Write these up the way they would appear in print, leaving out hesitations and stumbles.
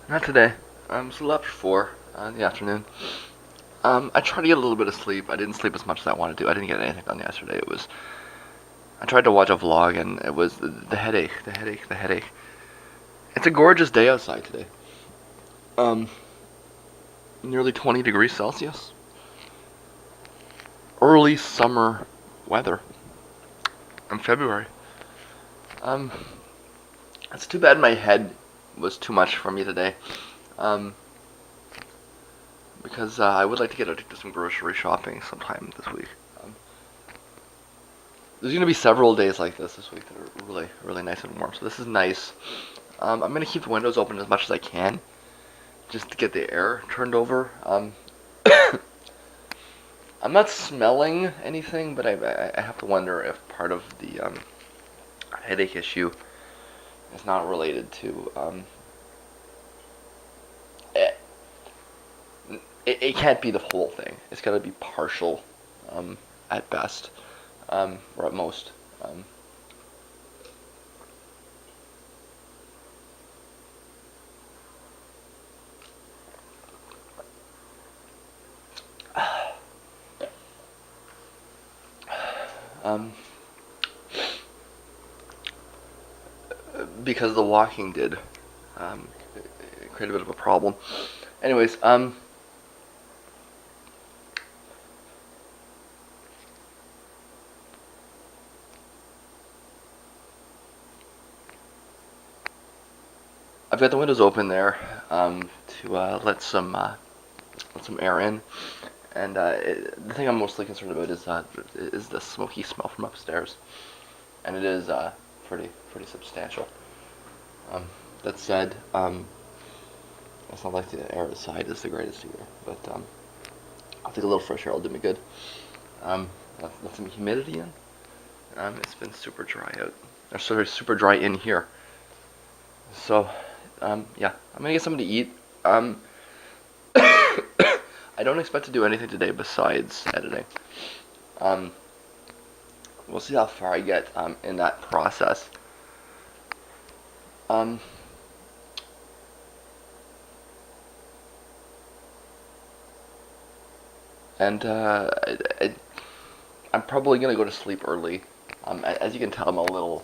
Not today. Slept 4 in the afternoon. I tried to get a little bit of sleep. I didn't sleep as much as I wanted to. I didn't get anything done yesterday. I tried to watch a vlog and it was the headache, the headache, the headache. It's a gorgeous day outside today. Um, Nearly 20 degrees Celsius. Early summer weather in February. Um, it's too bad my head was too much for me today. Um, because I would like to get out to do some grocery shopping sometime this week. Um, there's going to be several days like this week that are really, really nice and warm. So this is nice. I'm going to keep the windows open as much as I can, just to get the air turned over. I'm not smelling anything, but I have to wonder if part of the headache issue is not related to. It, it can't be the whole thing. It's got to be partial, um, at best, or at most. Um, um, because the walking did create a bit of a problem. Anyways, I've got the windows open there to let some air in, and the thing I'm mostly concerned about is the smoky smell from upstairs, and it is pretty substantial. Um, that said, it's not like the air outside is the greatest either, but I think a little fresh air will do me good. Let some humidity in. It's been super dry out. Or sorry, super dry in here. So, yeah, I'm gonna get something to eat. Um, I don't expect to do anything today besides editing. Um, we'll see how far I get in that process. Um, and I'm probably gonna go to sleep early. As you can tell, I'm a little.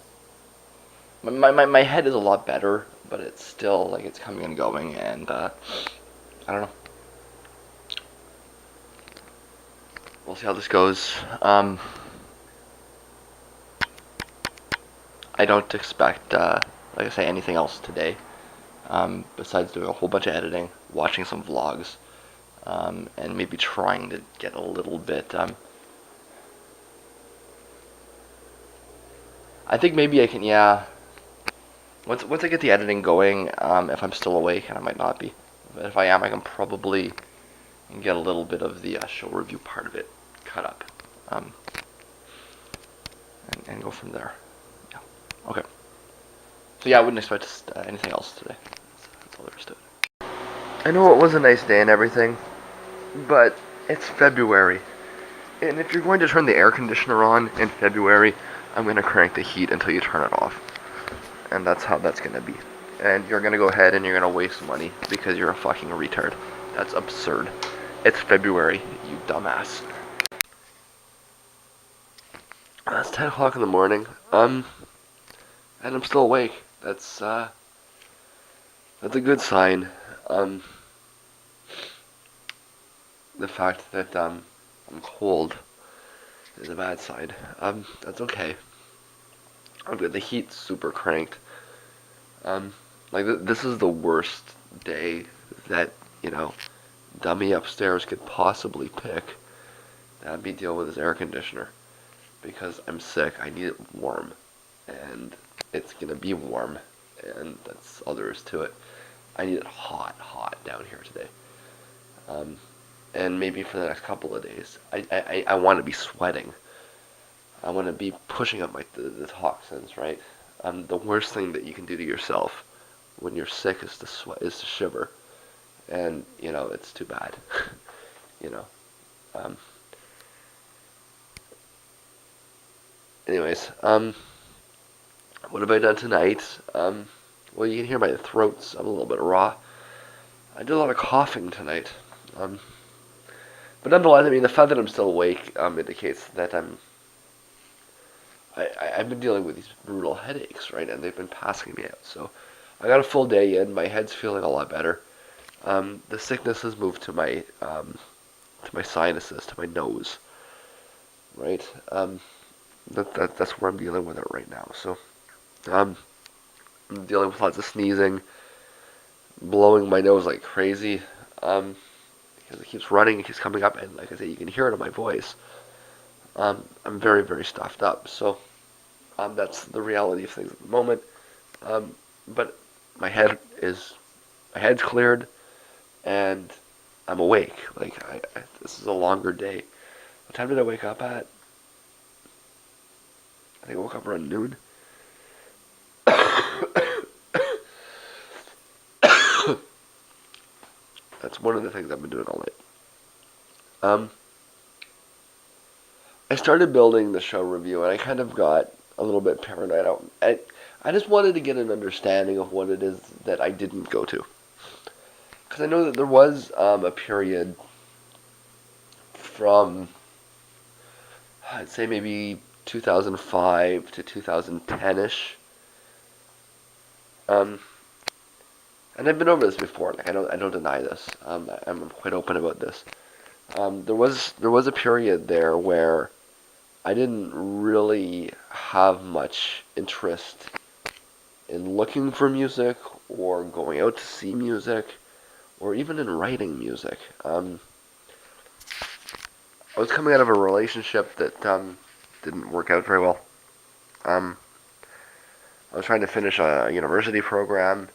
My head is a lot better, but it's still like it's coming and going, and I don't know. We'll see how this goes. I don't expect, like I say, anything else today. Besides doing a whole bunch of editing, watching some vlogs, and maybe trying to get a little bit. I think maybe I can, yeah. Once I get the editing going, if I'm still awake, and I might not be, but if I am, I can probably get a little bit of the show review part of it cut up, um, and go from there. Yeah. Okay. So yeah, I wouldn't expect anything else today. That's all there is to it. I know it was a nice day and everything, but it's February. And if you're going to turn the air conditioner on in February, I'm going to crank the heat until you turn it off. And that's how that's going to be. And you're going to go ahead and you're going to waste money because you're a fucking retard. That's absurd. It's February, you dumbass. It's 10 o'clock in the morning. And I'm still awake. That's a good sign. Um, the fact that, I'm cold is a bad sign. That's okay. I'm good. The heat's super cranked. Um, this is the worst day that, you know, dummy upstairs could possibly pick to have me deal with his air conditioner. Because I'm sick, I need it warm. And it's gonna be warm. And that's all there is to it. I need it hot, hot down here today. Um, and maybe for the next couple of days. I want to be sweating. I want to be pushing up the toxins, right? The worst thing that you can do to yourself when you're sick is to sweat, is to shiver, and it's too bad. you know. Um, Anyways, what have I done tonight? Well, you can hear my throats. I'm a little bit raw. I did a lot of coughing tonight. Um, but nonetheless, I mean, the fact that I'm still awake indicates that I've been dealing with these brutal headaches, right? And they've been passing me out. So I got a full day in. My head's feeling a lot better. The sickness has moved to my sinuses, to my nose, right? That's where I'm dealing with it right now. So um, I'm dealing with lots of sneezing, blowing my nose like crazy, because it keeps running, it keeps coming up, and like I say, you can hear it in my voice. I'm very, very stuffed up. So that's the reality of things at the moment. But my head is my head's cleared, and I'm awake. Like this is a longer day. What time did I wake up at? I think I woke up around noon. That's one of the things I've been doing all night. Um, I started building the show review, and I kind of got a little bit paranoid. I just wanted to get an understanding of what it is that I didn't go to, because I know that there was a period from, I'd say maybe 2005 to 2010ish. Um, and I've been over this before. Like I don't deny this. I'm quite open about this. There was a period there where I didn't really have much interest in looking for music or going out to see music or even in writing music. I was coming out of a relationship that didn't work out very well. Um, I was trying to finish a university program.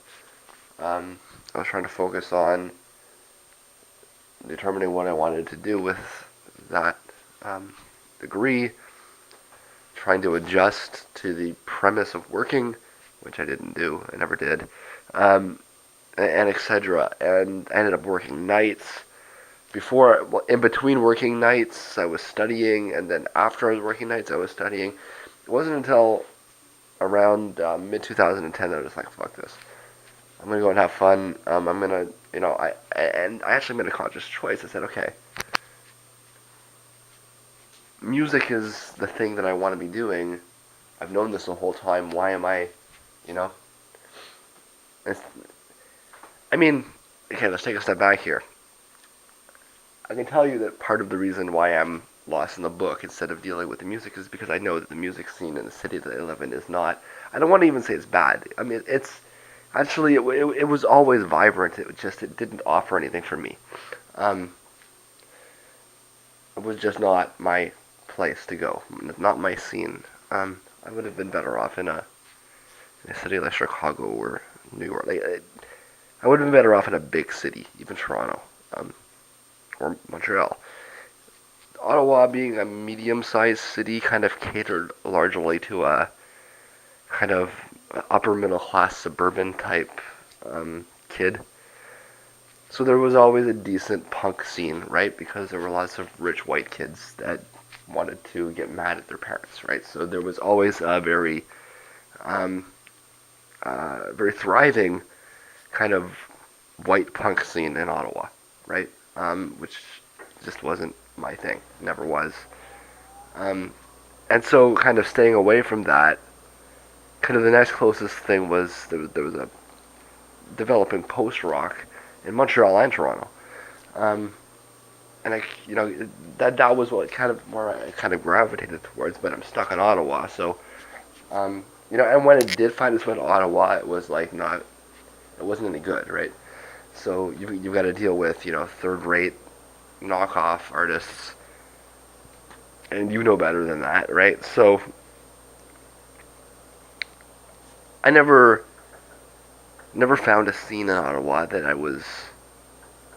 I was trying to focus on determining what I wanted to do with that degree, trying to adjust to the premise of working, which I didn't do, I never did, and etc. And I ended up working nights. Well, in between working nights, I was studying, and then after I was working nights, I was studying. It wasn't until around mid 2010 that I was like, fuck this. I'm gonna go and have fun. I'm gonna, I actually made a conscious choice. I said, okay, music is the thing that I want to be doing. I've known this the whole time. Why am I, you know? It's, I mean, okay, let's take a step back here. I can tell you that part of the reason why I'm lost in the book instead of dealing with the music is because I know that the music scene in the city that I live in is not. I don't want to even say it's bad. I mean, it's actually it was always vibrant. It didn't offer anything for me. Um, it was just not my place to go, not my scene. I would have been better off in a city like Chicago or New York. I would have been better off in a big city, even Toronto, or Montreal. Ottawa, being a medium-sized city, kind of catered largely to a kind of upper middle-class suburban type kid. So there was always a decent punk scene, right? Because there were lots of rich white kids that wanted to get mad at their parents, right? So there was always a um, very thriving kind of white punk scene in Ottawa, right? Which just wasn't my thing, never was. Um, and so, kind of staying away from that, kind of the next closest thing was there was a developing post rock in Montreal and Toronto. Um, and that was what kind of more I kind of gravitated towards, but I'm stuck in Ottawa, so and when it did find its way to Ottawa, it was like not, it wasn't any good, right? So you've got to deal with third rate knockoff artists, and you know better than that, right? So I never found a scene in Ottawa that I was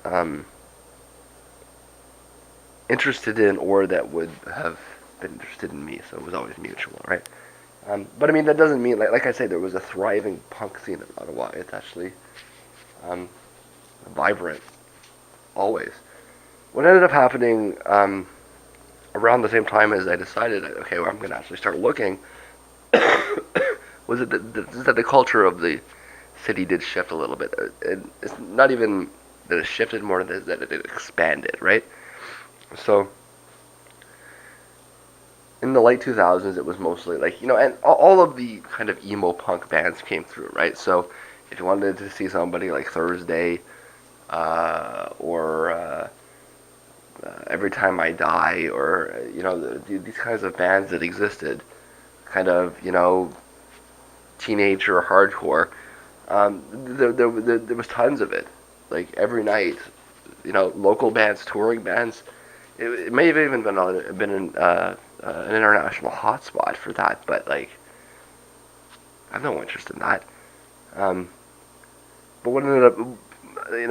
um, interested in or that would have been interested in me. So it was always mutual, right? But I mean that doesn't mean like I say there was a thriving punk scene in Ottawa. It's actually um, vibrant always. What ended up happening around the same time as I decided, okay, well, I'm going to actually start looking, was it that the culture of the city did shift a little bit. It's not even that it shifted more than that it expanded, right? So in the late 2000s, it was mostly like, and all of the kind of emo punk bands came through, right? So if you wanted to see somebody like Thursday, or Every Time I Die, or these kinds of bands that existed, kind of teenager hardcore. There was tons of it, like every night. Local bands, touring bands. It may have even been an international hotspot for that, but like I have no interest in that. Um, but what ended up,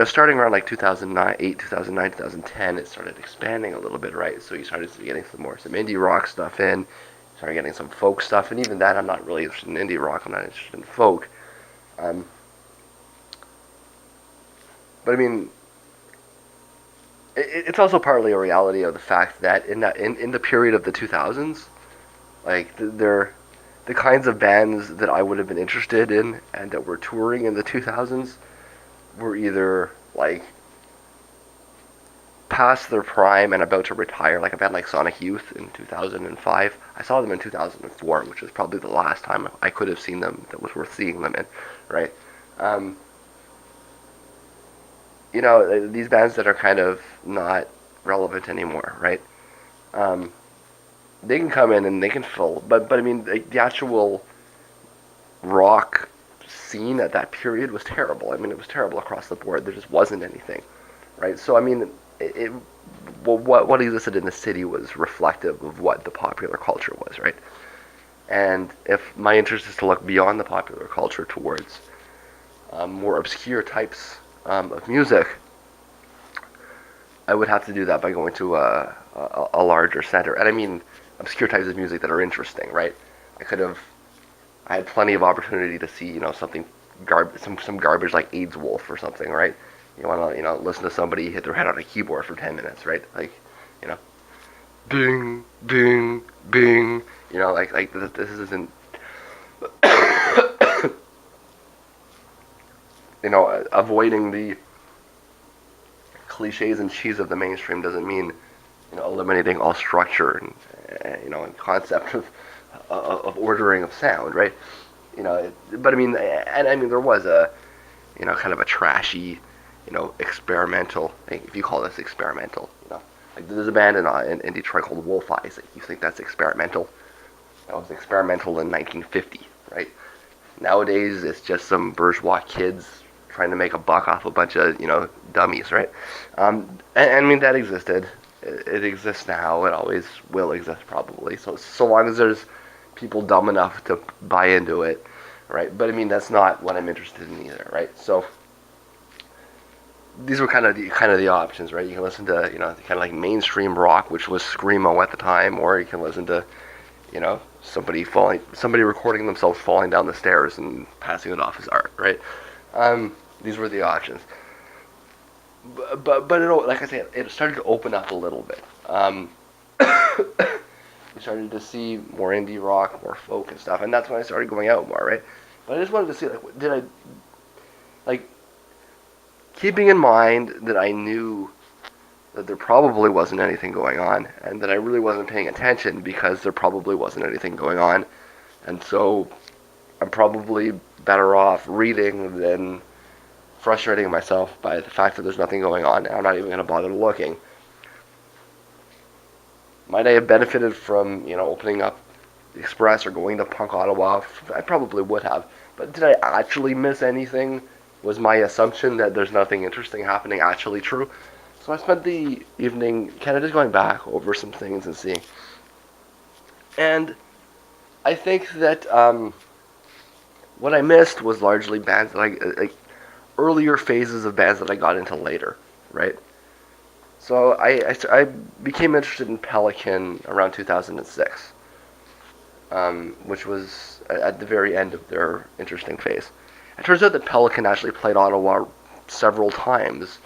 starting around like 2009, 2010, it started expanding a little bit, right? So you started getting some indie rock stuff in, started getting some folk stuff, and even that I'm not really interested in indie rock. I'm not interested in folk. Um, but I mean, it's also partly a reality of the fact that in the period of the 2000s, like the kinds of bands that I would have been interested in and that were touring in the 2000s were either like past their prime and about to retire, like a band like Sonic Youth in 2005. I saw them in 2004, which was probably the last time I could have seen them that was worth seeing them in, right? Um, these bands that are kind of not relevant anymore, right? Um, they can come in and they can fill, but I mean the actual rock scene at that period was terrible. I mean, it was terrible across the board. There just wasn't anything, right? So I mean, well, what existed in the city was reflective of what the popular culture was, right? And if my interest is to look beyond the popular culture towards more obscure types of music, I would have to do that by going to a larger center. And I mean obscure types of music that are interesting, right? I had plenty of opportunity to see, something some garbage like AIDS Wolf or something, right? You want to, listen to somebody hit their head on a keyboard for 10 minutes, right? Like, you know, ding, ding, ding. Like this isn't, avoiding the cliches and cheese of the mainstream doesn't mean, eliminating all structure and concept of ordering of sound, right? But I mean, and I mean, there was a, kind of a trashy, experimental. If you call this experimental, like there's a band in Detroit called Wolf Eyes. Like, you think that's experimental? That was experimental in 1950, right? Nowadays, it's just some bourgeois kids trying to make a buck off a bunch of dummies, right? And I mean that existed. It exists now. It always will exist probably. So long as there's people dumb enough to buy into it, right? But I mean that's not what I'm interested in either, right? So these were kind of the options, right? You can listen to kind of like mainstream rock, which was screamo at the time, or you can listen to somebody recording themselves falling down the stairs and passing it off as art, right? These were the options. But like I said, it started to open up a little bit. We started to see more indie rock, more folk and stuff, and that's when I started going out more, right? But I just wanted to see, like, did I, like, keeping in mind that I knew that there probably wasn't anything going on, and that I really wasn't paying attention because there probably wasn't anything going on, and so I'm probably better off reading than frustrating myself by the fact that there's nothing going on, and I'm not even going to bother looking. Might I have benefited from, opening up the Express or going to Punk Ottawa? I probably would have. But did I actually miss anything? Was my assumption that there's nothing interesting happening actually true? So I spent the evening kind of just going back over some things and seeing. And I think that what I missed was largely bands that like earlier phases of bands that I got into later, right? So I became interested in Pelican around 2006, which was at the very end of their interesting phase. It turns out that Pelican actually played Ottawa several times,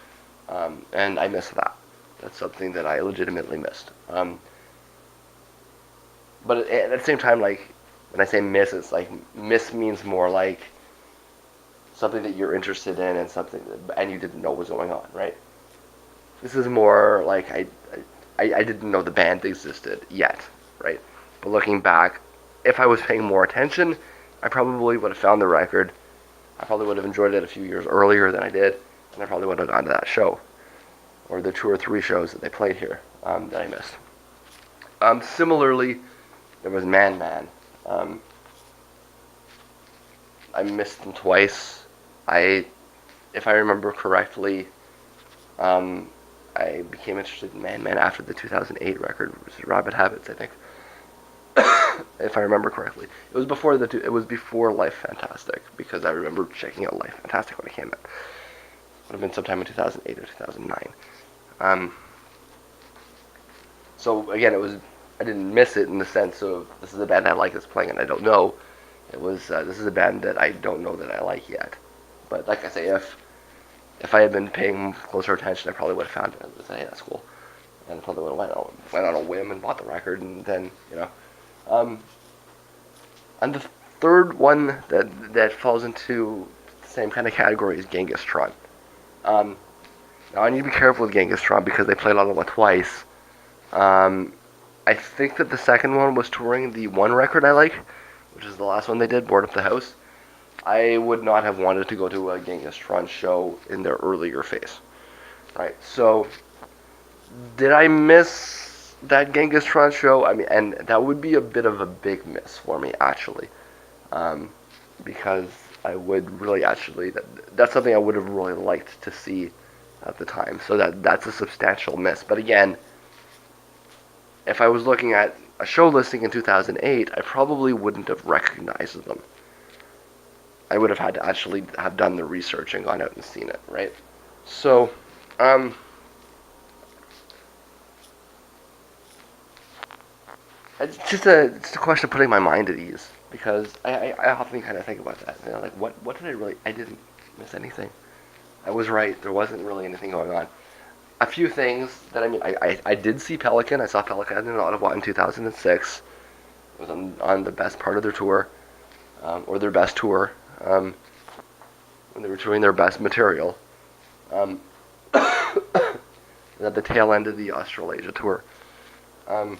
and I missed that. That's something that I legitimately missed. But at the same time, like when I say miss, it's like miss means more like something that you're interested in and something and you didn't know was going on, right? This is more like I didn't know the band existed yet, right? But looking back, if I was paying more attention, I probably would have found the record. I probably would have enjoyed it a few years earlier than I did, and I probably would have gone to that show or the 2 or 3 shows that they played here that I missed. Similarly, there was Man Man. I missed them twice. If I remember correctly, um, I became interested in Man Man after the 2008 record, which is Rabbit Habits, I think. If I remember correctly, it was before it was before Life Fantastic, because I remember checking out Life Fantastic when it came out. Would have been sometime in 2008 or 2009. Um, so again, I didn't miss it in the sense of this is a band I like that's playing and I don't know. It was this is a band that I don't know that I like yet. But like I say, if I had been paying closer attention, I probably would have found it. I would say, hey, that's cool. And I probably would have went on a whim and bought the record, and then, you know. And the third one that falls into the same kind of category is Genghis Tron. Now I need to be careful with Genghis Tron because they played Ottawa twice. I think that the second one was touring the one record I like, which is the last one they did, Board Up the House. I would not have wanted to go to a Genghis Tron show in their earlier phase. Right, so did I miss that Genghis Tron show? I mean, and that would be a bit of a big miss for me, actually. Because I would really that's something I would have really liked to see at the time. So that's a substantial miss. But again, if I was looking at a show listing in 2008, I probably wouldn't have recognized them. I would have had to actually have done the research and gone out and seen it, right? So, it's a question of putting my mind at ease because I often kind of think about that. You know, like what did I didn't miss anything. I was right. There wasn't really anything going on. A few things that I did see Pelican. I saw Pelican in Ottawa in 2006. It was on the best part of their tour, or their best tour, when they were touring their best material. Um, at the tail end of the Australasia tour. Um,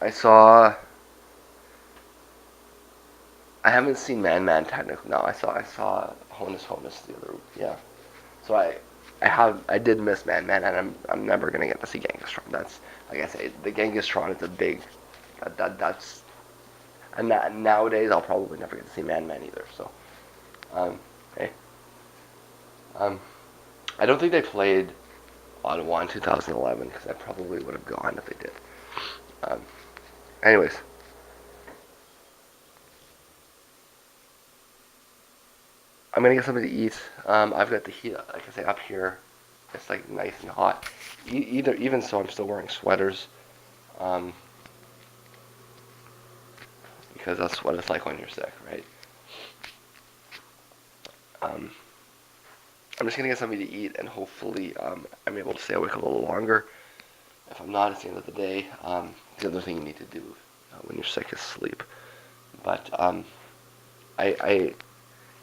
I saw. I haven't seen Man Man technically. No, I saw Honus Honus the other. Yeah. So I did miss Man Man, and I'm never gonna get to see Genghis Tron. That's like I say, the Genghis Tron is a big. That's and that, nowadays I'll probably never get to see Man Man either. So, hey, um, I don't think they played Ottawa in 2011 because I probably would have gone if they did. Um, anyways. I'm gonna get something to eat. I've got the heat, like I say, up here. It's like nice and hot. Even so, I'm still wearing sweaters, um, because that's what it's like when you're sick, right? Um, I'm just gonna get something to eat, and hopefully, I'm able to stay awake a little longer. If I'm not, it's the end of the day. The other thing you need to do when you're sick is sleep. But I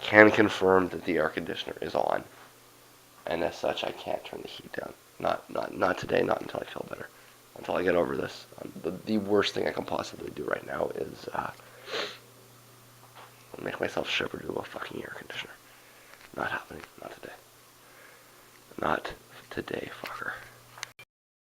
can confirm that the air conditioner is on, and as such, I can't turn the heat down. Not today. Not until I feel better. Until I get over this. The worst thing I can possibly do right now is make myself shiver to a fucking air conditioner. Not happening. Not today. Not today, fucker.